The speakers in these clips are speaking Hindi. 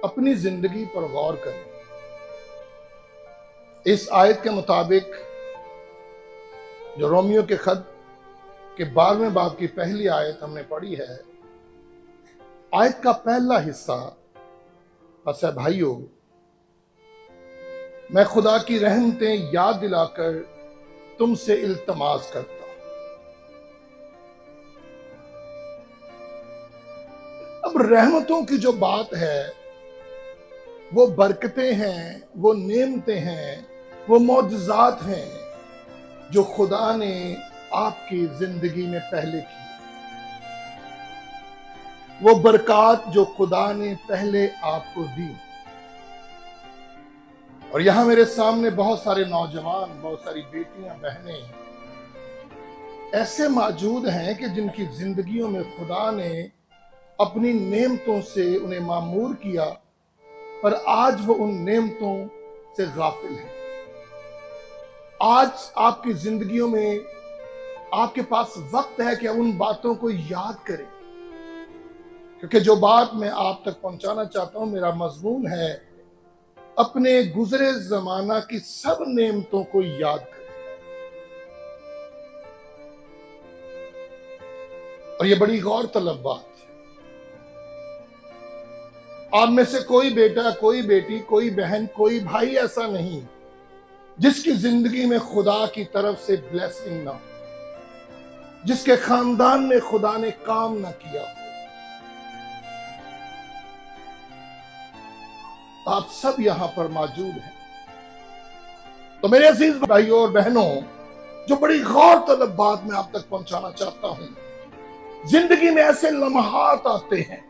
अपनी जिंदगी पर गौर करें। इस आयत के मुताबिक जो रोमियो के खत के 12वें बाब की पहली आयत हमने पढ़ी है, आयत का पहला हिस्सा बस है, भाइयों मैं खुदा की रहमतें याद दिलाकर तुमसे इल्तमास करता हूं। अब रहमतों की जो बात है वो बरकतें हैं, वो नेमतें हैं, वो मौजज़ात हैं जो खुदा ने आपकी जिंदगी में पहले की, वो बरकत जो खुदा ने पहले आपको दी। और यहां मेरे सामने बहुत सारे नौजवान, बहुत सारी बेटियां, बहनें ऐसे मौजूद हैं कि जिनकी जिंदगियों में खुदा ने अपनी नेमतों से उन्हें मामूर किया, पर आज वो उन नेमतों से गाफिल हैं। आज आपकी जिंदगियों में आपके पास वक्त है कि उन बातों को याद करें, क्योंकि जो बात मैं आप तक पहुंचाना चाहता हूं, मेरा मजमून है अपने गुजरे जमाना की सब नेमतों को याद करें। और ये बड़ी गौर तलब बात है। आप में से कोई बेटा, कोई बेटी, कोई बहन, कोई भाई ऐसा नहीं जिसकी जिंदगी में खुदा की तरफ से ब्लेसिंग ना हो, जिसके खानदान में खुदा ने काम ना किया हो। आप सब यहां पर मौजूद हैं। तो मेरे अजीज भाइयों और बहनों, जो बड़ी गौर तलब बात मैं आप तक पहुंचाना चाहता हूं, जिंदगी में ऐसे लम्हात आते हैं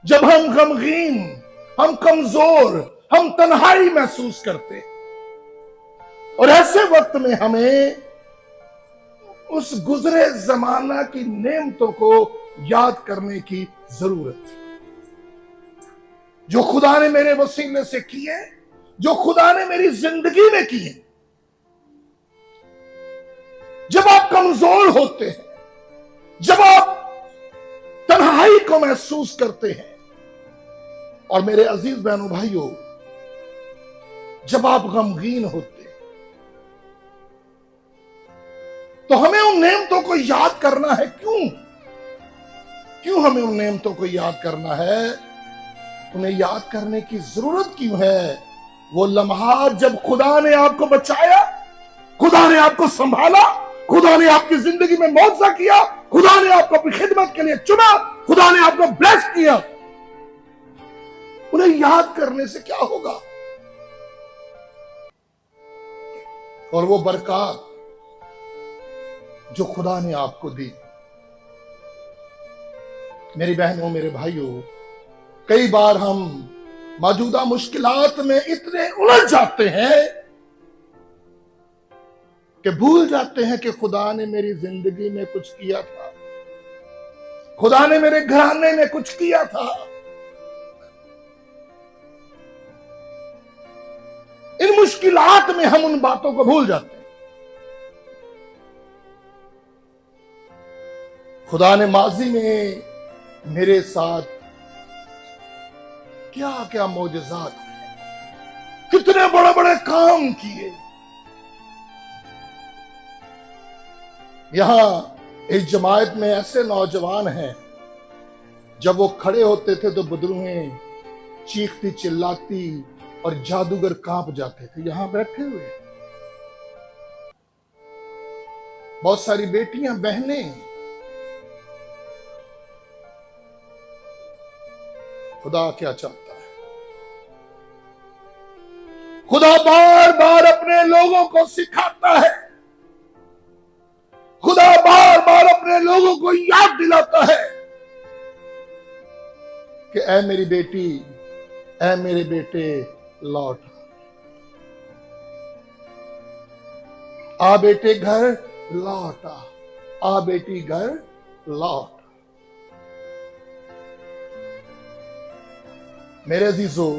जब हम गमगीन, हम कमजोर, हम तन्हाई महसूस करते हैं, और ऐसे वक्त में हमें उस गुजरे जमाना की नेमतों को याद करने की जरूरत है, जो खुदा ने मेरे वसीले से किए, जो खुदा ने मेरी जिंदगी में किए। जब आप कमजोर होते हैं, जब आप तन्हाई को महसूस करते हैं, और मेरे अजीज बहनों भाइयों, जब आप गमगीन होते हैं, तो हमें उन नेमतों को याद करना है। क्यों हमें उन नेमतों को याद करना है? उन्हें याद करने की जरूरत क्यों है? वो लम्हा जब खुदा ने आपको बचाया, खुदा ने आपको संभाला, खुदा ने आपकी जिंदगी में मौजज़ा किया, खुदा ने आपको अपनी खिदमत के लिए चुना, खुदा ने आपको ब्लेस किया, उन्हें याद करने से क्या होगा? और वो बरकत जो खुदा ने आपको दी, मेरी बहनों, मेरे भाइयों, कई बार हम मौजूदा मुश्किलात में इतने उलझ जाते हैं कि भूल जाते हैं कि खुदा ने मेरी जिंदगी में कुछ किया था, खुदा ने मेरे घराने में कुछ किया था। इन मुश्किलात में हम उन बातों को भूल जाते हैं। खुदा ने माजी में मेरे साथ क्या क्या मौजज़ात किए, कितने बड़े बड़े काम किए। यहां इस जमात में ऐसे नौजवान हैं, जब वो खड़े होते थे तो बदरूहें चीखती चिल्लाती और जादूगर कांप जाते थे। यहां बैठे हुए बहुत सारी बेटियां, बहनें, खुदा क्या चाहता है? खुदा बार बार अपने लोगों को सिखाता है, खुदा बार बार अपने लोगों को याद दिलाता है कि ऐ मेरी बेटी, ऐ मेरे बेटे, लौट आ बेटे घर लौट आ बेटी घर लौट। मेरे अजीजों,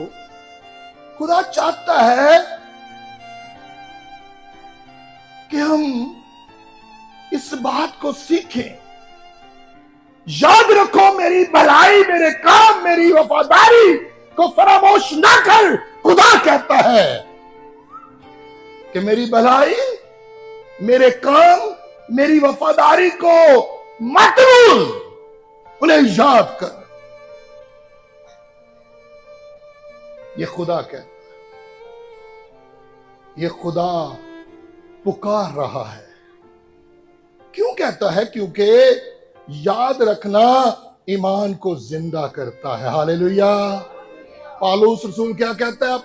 खुदा चाहता है कि हम इस बात को सीखें, याद रखो, मेरी भलाई, मेरे काम, मेरी वफादारी को फरामोश ना कर। खुदा कहता है कि मेरी भलाई, मेरे काम, मेरी वफादारी को मत भूल, उन्हें याद कर। ये खुदा कहता है, ये खुदा पुकार रहा है। क्यों कहता है? क्योंकि याद रखना ईमान को जिंदा करता है। हालेलुया। पौलुस रसूल क्या कहता है?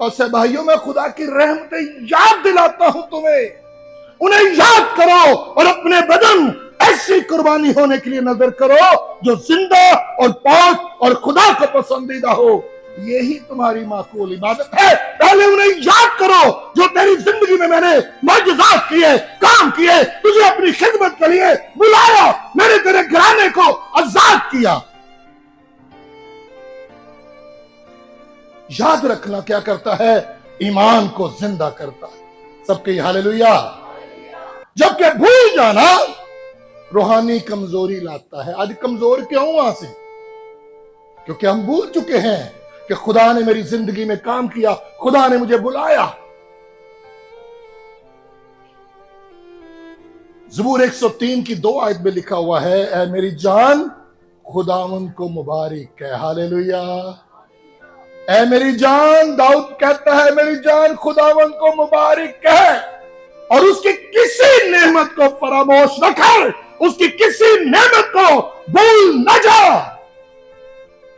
और भाइयों, मैं खुदा की रहमतें याद दिलाता हूं तुम्हें, उन्हें याद करो और अपने बदन ऐसी कुर्बानी होने के लिए नजर करो जो जिंदा और पाक और खुदा को पसंदीदा हो। यही तुम्हारी माकूल इबादत है। पहले उन्हें याद करो जो तेरी जिंदगी में मैंने मौजूदात किए, काम किए, तुझे अपनी खिदमत के लिए बुलाया, मैंने तेरे घराने को आजाद किया। याद रखना क्या करता है? ईमान को जिंदा करता है। सबके हालेलुया। जबकि भूल जाना रूहानी कमजोरी लाता है। आज कमजोर क्यों वहां से? क्योंकि हम भूल चुके हैं कि खुदा ने मेरी जिंदगी में काम किया, खुदा ने मुझे बुलाया। ज़बूर 103 की 2 आयत में लिखा हुआ है, ऐ मेरी जान खुदावन को मुबारक है। हालेलुया। ऐ मेरी जान, दाऊद कहता है, मेरी जान खुदावन को मुबारक है और उसकी किसी नेमत को फरामोश न कर, उसकी किसी नेमत को भूल न जा,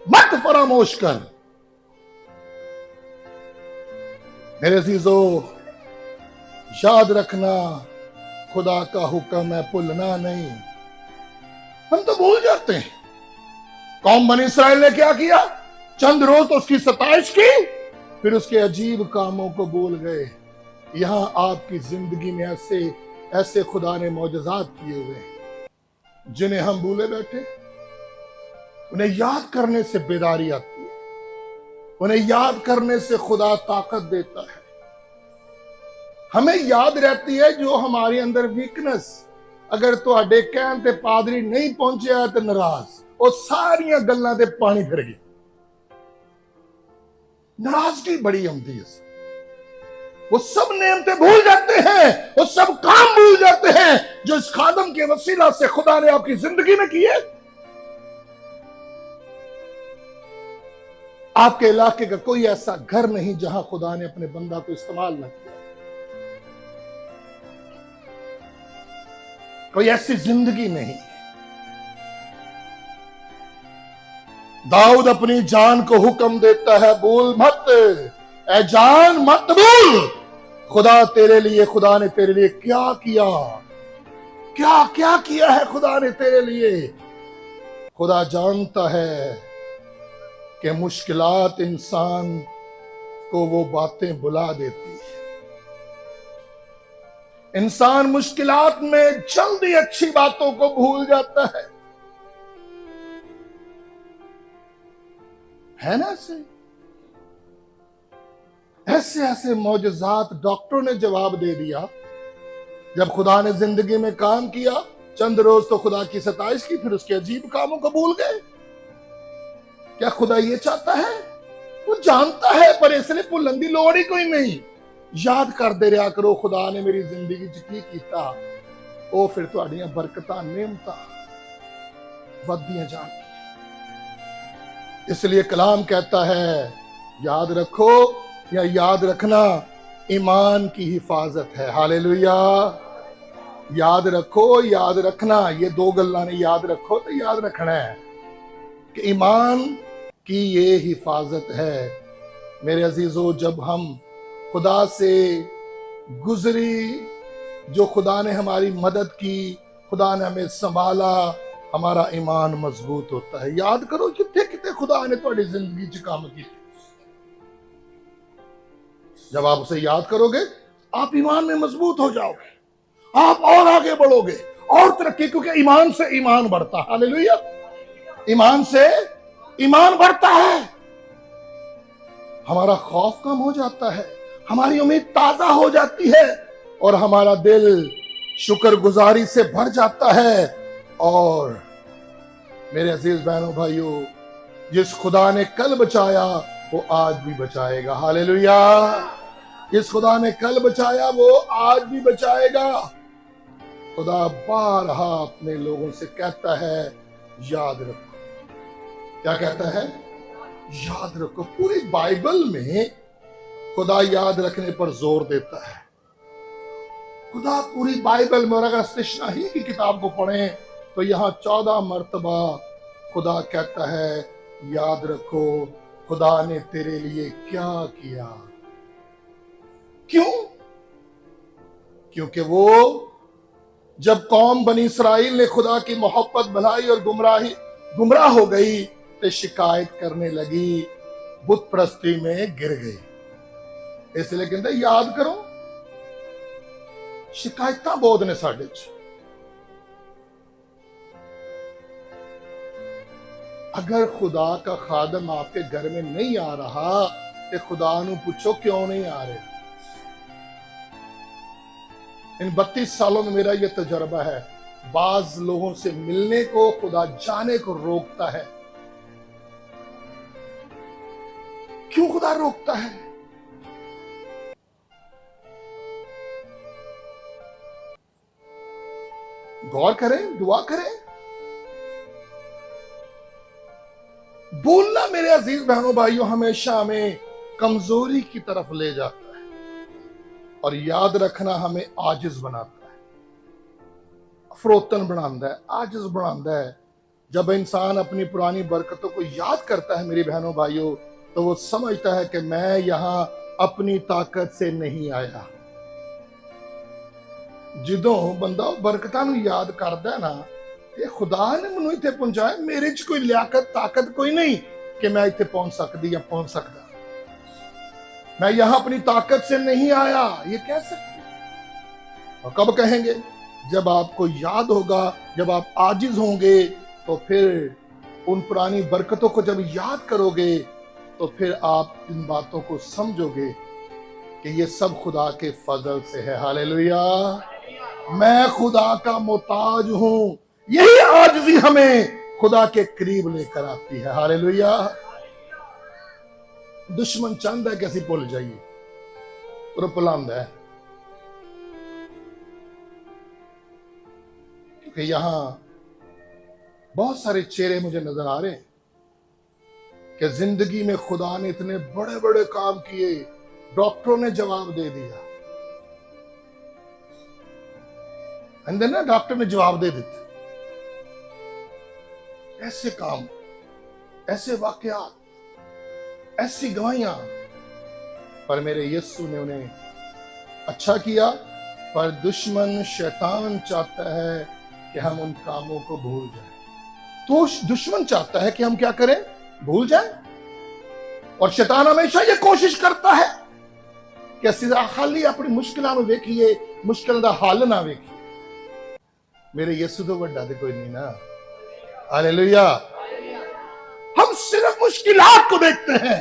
मत फरामोश कर। मेरे अजीजों, याद रखना खुदा का हुक्म है, भूलना नहीं। हम तो भूल जाते हैं। कौम बनी इस्राएल ने क्या किया? चंद रोज तो उसकी सताइश की, फिर उसके अजीब कामों को भूल गए। यहां आपकी जिंदगी में ऐसे ऐसे खुदा ने मौजज़ात किए हुए हैं जिन्हें हम भूले बैठे। उन्हें याद करने से बेदारी आती है, उन्हें याद करने से खुदा ताकत देता है। हमें याद रहती है जो हमारे अंदर वीकनेस। अगर तुहाडे कहन ते पादरी नहीं पहुंचा तो नाराज, और सारिया गल्लां ते पानी फिर गया। नाराजगी बड़ी आती है। वो सब नेमतें भूल जाते हैं, वो सब काम भूल जाते हैं जो इस खादम के वसीला से खुदा ने आपकी जिंदगी में किए। आपके इलाके का कोई ऐसा घर नहीं जहां खुदा ने अपने बंदा को इस्तेमाल न किया। कोई ऐसी जिंदगी नहीं। दाऊद अपनी जान को हुक्म देता है, भूल मत, ऐ जान मत भूल खुदा तेरे लिए, खुदा ने तेरे लिए क्या किया, क्या क्या किया है खुदा ने तेरे लिए। खुदा जानता है कि मुश्किलात इंसान को वो बातें बुला देती है। इंसान मुश्किलात में जल्दी अच्छी बातों को भूल जाता है ना? ऐसे ऐसे मौजज़ात डॉक्टरों ने जवाब दे दिया। जब खुदा ने जिंदगी में काम किया, चंद रोज तो खुदा की सताइश की, फिर उसके अजीब कामों को भूल गए। क्या खुदा ये चाहता है? वो जानता है, पर इसलिए भुलन की लोड़ ही कोई नहीं। याद करते रहा करो, खुदा ने मेरी जिंदगी च की कीता, वो फिर तुहाडियां बरकतां नेमतां वधदियां जाणगियां। इसलिए कलाम कहता है, याद रखो या याद रखना ईमान की हिफाजत है। हालेलुया। याद रखो, याद रखना, ये 2 गल्लां ने याद रखो तो याद रखना है कि ईमान की ये हिफाजत है। मेरे अजीजों, जब हम खुदा से गुजरी, जो खुदा ने हमारी मदद की, खुदा ने हमें संभाला, हमारा ईमान मजबूत होता है। याद करो कितने कितने खुदा ने तुम्हारी जिंदगी च काम किए। जब आप उसे याद करोगे, आप ईमान में मजबूत हो जाओगे, आप और आगे बढ़ोगे और तरक्की, क्योंकि ईमान से ईमान बढ़ता है। हालेलुया। ईमान से ईमान बढ़ता है, हमारा खौफ कम हो जाता है, हमारी उम्मीद ताजा हो जाती है और हमारा दिल शुक्रगुजारी से भर जाता है और मेरे अजीज बहनों भाइयों, जिस खुदा ने कल बचाया वो आज भी बचाएगा। हालेलुया। जिस खुदा ने कल बचाया वो आज भी बचाएगा। खुदा बारहा अपने लोगों से कहता है याद रखो। क्या कहता है? याद रखो। पूरी बाइबल में खुदा याद रखने पर जोर देता है। खुदा पूरी बाइबल में, और अगर तृष्णा ही की किताब को पढ़ें तो यहां 14 मर्तबा खुदा कहता है याद रखो खुदा ने तेरे लिए क्या किया। क्यों? क्योंकि वो जब कौम बनी इसराइल ने खुदा की मोहब्बत भलाई और गुमराह हो गई तो शिकायत करने लगी, बुत प्रस्ती में गिर गई। इसलिए कहते याद करो। शिकायत बहुत ने साडे च। अगर खुदा का खादम आपके घर में नहीं आ रहा तो खुदा नू पूछो क्यों नहीं आ रहे। इन 32 सालों में मेरा यह तजर्बा है, बाज लोगों से मिलने को खुदा जाने को रोकता है। क्यों खुदा रोकता है? गौर करें, दुआ करें। बोलना मेरे अजीज बहनों भाइयों हमेशा हमें कमजोरी की तरफ ले जाता है और याद रखना हमें आजिज बनाता है, अफरोतन बनाता है, आजिज बनाता है। जब इंसान अपनी पुरानी बरकतों को याद करता है मेरी बहनों भाइयों, तो वो समझता है कि मैं यहां अपनी ताकत से नहीं आया। ਜਦੋਂ ਬੰਦਾ ਬਰਕਤਾਂ ਨੂੰ ਯਾਦ ਕਰਦਾ ਨਾ ਕਿ ਖੁਦਾ ਨੇ ਮੈਨੂੰ ਇੱਥੇ ਪਹੁੰਚਾਇਆ, ਮੇਰੇ 'ਚ ਕੋਈ ਲਿਆਕਤ ਤਾਕਤ ਕੋਈ नहीं कि मैं ਇੱਥੇ पहुंच सकती या पहुंच सकता, मैं यहां अपनी ताकत से नहीं आया, ये कह सकते। और कब कहेंगे? जब आपको याद होगा, जब आप आजिज होंगे, तो फिर उन पुरानी बरकतों को जब याद करोगे तो फिर आप इन बातों को समझोगे कि ये सब खुदा के फजल से है। हालेलुया। मैं खुदा का मोहताज हूं। यही आजिज़ी हमें खुदा के करीब लेकर आती है। हालेलुया। दुश्मन चाहता है कि असं भुल जाइए, और भुलांदा है, क्योंकि यहां बहुत सारे चेहरे मुझे नजर आ रहे हैं कि जिंदगी में खुदा ने इतने बड़े बड़े काम किए, डॉक्टरों ने जवाब दे दिया, अंदर ना डॉक्टर ने जवाब दे देते। ऐसे काम, ऐसे वाकयात, ऐसी गवाहियां, पर मेरे यीशु ने उन्हें अच्छा किया। पर दुश्मन शैतान चाहता है कि हम उन कामों को भूल जाएं। तो दुश्मन चाहता है कि हम क्या करें? भूल जाएं। और शैतान हमेशा ये कोशिश करता है कि असं खाली अपनी मुश्किलों को वेखिए, मुश्किल का हल ना वेखिए। मेरे यीशु तो बड़ा तो कोई नहीं ना। हालेलुया। हम सिर्फ मुश्किलात को देखते हैं।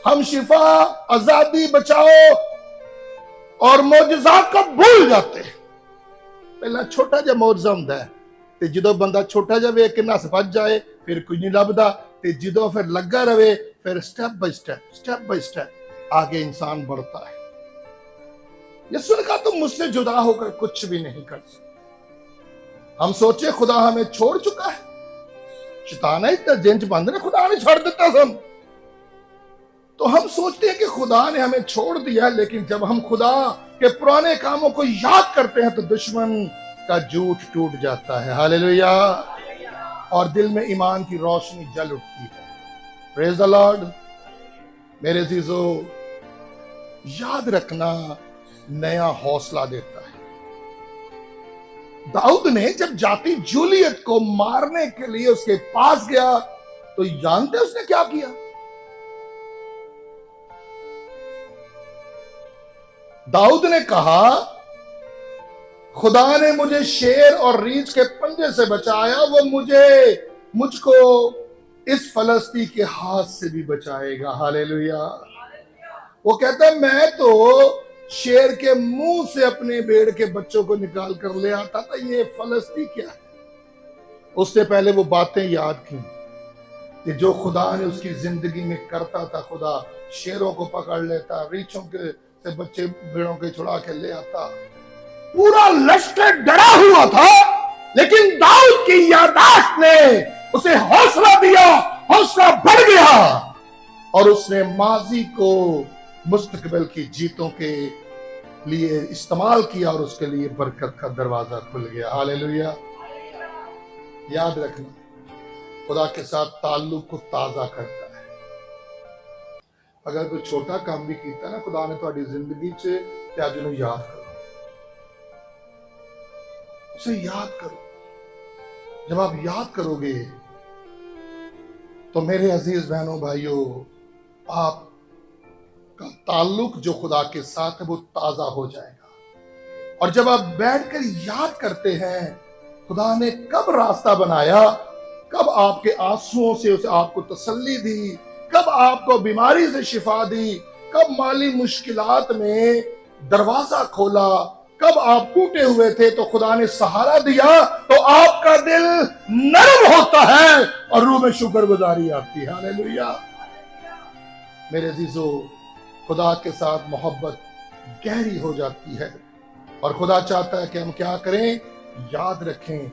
हम शिफा, आजादी, बचाओ और मौजज़ात को भूल जाते हैं। पहला छोटा जा मौजज़ा हुंदा है ते जदों बंदा छोटा जा वेख के नस भज जाए फिर कोई नहीं लभदा, ते जदों फिर लगा रहे फिर स्टेप बाय स्टेप आगे इंसान बढ़ता है। यीशु ने कहा तुम मुझसे जुदा होकर कुछ भी नहीं कर सकते। हम सोचे खुदा हमें छोड़ चुका है, शैतान है इतना जिंच बंद ने खुदा ने छोड़ दिता हम। तो हम सोचते हैं कि खुदा ने हमें छोड़ दिया, लेकिन जब हम खुदा के पुराने कामों को याद करते हैं तो दुश्मन का झूठ टूट जाता है। हालेलुया। और दिल में ईमान की रोशनी जल उठती है। Praise the Lord. मेरे अजीजों, याद रखना नया हौसला देता है। दाऊद ने जब जाति जूलियत को मारने के लिए उसके पास गया तो जानते उसने क्या किया? दाऊद ने कहा खुदा ने मुझे शेर और रीछ के पंजे से बचाया, वो मुझको इस फलस्ती के हाथ से भी बचाएगा। हालेलुया। वो कहता है मैं तो शेर के मुंह से अपने भेड़ के बच्चों को निकाल कर ले आता था, ये फलस्ती क्या है? उससे पहले वो बातें याद की कि जो खुदा ने उसकी जिंदगी में करता था। खुदा शेरों को पकड़ लेता, रीछों के से बच्चे भेड़ों के छुड़ा के ले आता, पूरा लश्कर डरा हुआ था, लेकिन दाऊद की याददाश्त ने उसे हौसला दिया, हौसला बढ़ गया और उसने माजी को मुस्तकबिल की जीतों के लिए इस्तेमाल किया और उसके लिए बरकत का दरवाजा खुल गया। हालेलुया। याद रखना, खुदा के साथ ताल्लुक को ताजा करता है। अगर कोई छोटा काम भी किया ना खुदा ने तुम्हारी जिंदगी से, तो आज उन्हें याद करो, उसे याद करो। जब आप याद करोगे तो मेरे अजीज बहनों भाइयों, आपका ताल्लुक जो खुदा के साथ है वो ताजा हो जाएगा। और जब आप बैठकर याद करते हैं खुदा ने कब रास्ता बनाया, कब आपके आंसुओं से उसे आपको तसल्ली दी, कब आपको बीमारी से शिफा दी, कब माली मुश्किलात में दरवाजा खोला, कब आप टूटे हुए थे तो खुदा ने सहारा दिया, तो आपका दिल नरम होता है और रूह में शुक्रगुजारी आती है। हालेलुया। मेरे अजीजों, खुदा के साथ मोहब्बत गहरी हो जाती है और खुदा चाहता है कि हम क्या करें, याद रखें,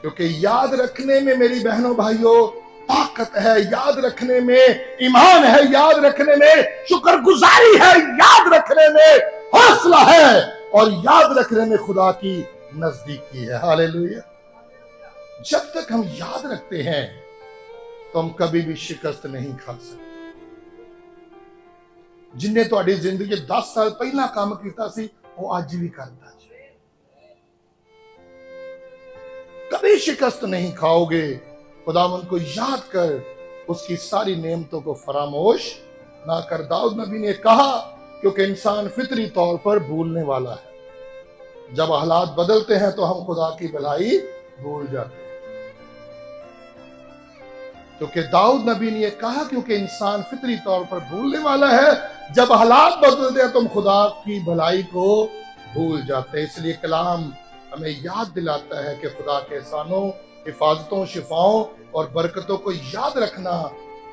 क्योंकि याद रखने में मेरी बहनों भाइयों ताकत है, याद रखने में ईमान है, याद रखने में शुक्रगुजारी है, याद रखने में हौसला है और याद रखने में खुदा की नजदीकी है। हालेलुया। जब तक हम याद रखते हैं तो हम कभी भी शिकस्त नहीं खा सकते। जिन्हें तुम्हारी जिंदगी 10 साल पहला काम किया सी वो आज भी करता है। कभी शिकस्त नहीं खाओगे। खुदावंद को याद कर, उसकी सारी नेमतों को फरामोश ना कर। दाऊद नबी ने कहा, क्योंकि इंसान फितरी तौर पर भूलने वाला है। जब हालात बदलते हैं तो हम खुदा की भलाई भूल जाते हैं। क्योंकि दाऊद नबी ने कहा, क्योंकि इंसान फितरी तौर पर भूलने वाला है, जब हालात बदलते हैं तो हम खुदा की भलाई को भूल जाते हैं। इसलिए कलाम हमें याद दिलाता है कि खुदा के एहसानों, हिफाजतों, शिफाओं और बरकतों को याद रखना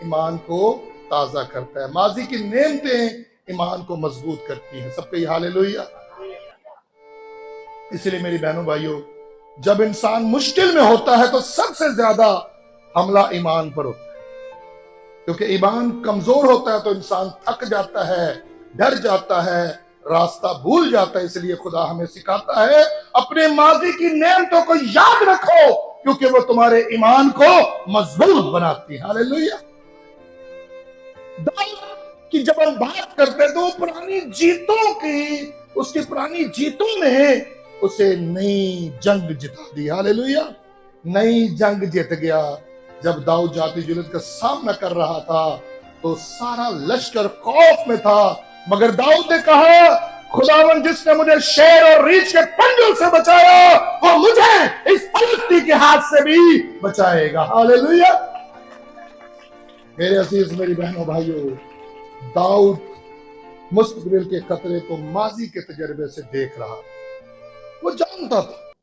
ईमान को ताजा करता है। माजी की नेमतें ईमान को मजबूत करती हैं। सबके हालेलुया। इसलिए मेरी बहनों भाइयों, जब इंसान मुश्किल में होता है तो सबसे ज्यादा हमला ईमान पर होता है, क्योंकि ईमान कमजोर होता है तो इंसान थक जाता है, डर जाता है, रास्ता भूल जाता है। इसलिए खुदा हमें सिखाता है, अपने माजी की नेमतों को याद रखो, क्योंकि वो तुम्हारे ईमान को मजबूत बनाती है। हालेलुया। दाऊद की जब हम बात करते हैं तो पुरानी जीतों की, उसकी पुरानी जीतों ने उसे नई जंग जिता दी। हालेलुया। नई जंग जीत गया। जब दाऊद जाति जुलूस का सामना कर रहा था तो सारा लश्कर खौफ में था, मगर दाऊद ने कहा, खुदावन जिसने मुझे शेर और रीछ के पंजों से बचाया वो मुझे इस फलस्ती के हाथ से भी बचाएगा। हालेलुया। मेरे अजीज, मेरी बहनों भाइयों, दाऊद मुस्तकबिल के खतरे को माजी के तजर्बे से देख रहा। वो जानता था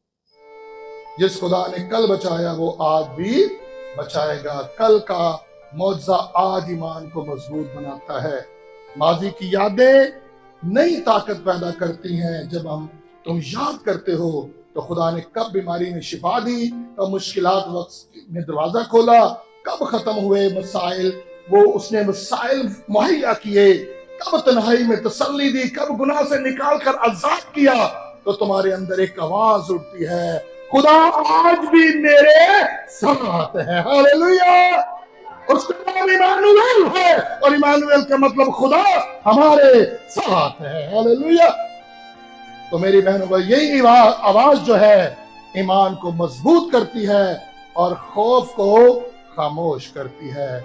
जिस खुदा ने कल बचाया वो आज भी बचाएगा। कल का मौजज़ा आज ईमान को मजबूत बनाता है। माजी की यादें नई ताकत पैदा करती हैं। जब तुम याद करते हो तो खुदा ने कब बीमारी में शिफा दी, कब मुश्किलात वक्त में दरवाजा खोला, कब खत्म हुए मसाइल, वो उसने मसाइल मुहैया किए, कब तन्हाई में तसल्ली दी, कब गुनाह से निकाल कर आजाद किया। तो तुम्हारे अंदर एक आवाज उठती है, खुदा आज भी मेरे साथ है। हालेलुया। उसका नाम इमानुएल है और इमानुएल का मतलब खुदा हमारे साथ है। हालेलुया। तो मेरी बहनों भाई, यही आवाज जो है ईमान को मजबूत करती है और खौफ को खामोश करती है।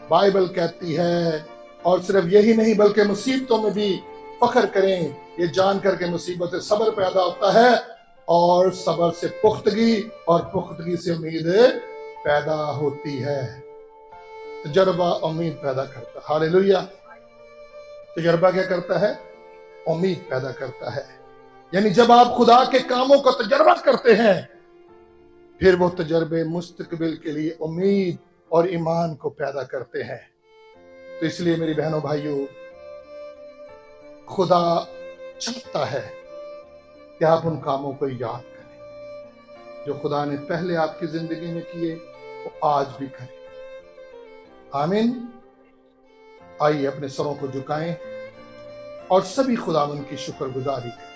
बाइबल कहती है, और सिर्फ यही नहीं बल्कि मुसीबतों में भी फख्र करें, ये जानकर के मुसीबत से सब्र पैदा होता है और सब्र से पुख्तगी और पुख्तगी से उम्मीद पैदा होती है। तजर्बा उम्मीद पैदा करता है। हालेलुया। तजर्बा क्या करता है? उम्मीद पैदा करता है। यानी जब आप खुदा के कामों का तजर्बा करते हैं फिर वो तजर्बे मुस्तकबिल के लिए उम्मीद और ईमान को पैदा करते हैं। तो इसलिए मेरी बहनों भाइयों, खुदा चाहता है कि आप उन कामों को याद करें जो खुदा ने पहले आपकी जिंदगी में किए, वो आज भी करें। आमीन। आइए अपने सरों को झुकाएं और सभी खुदावंद की शुक्रगुजारी करें।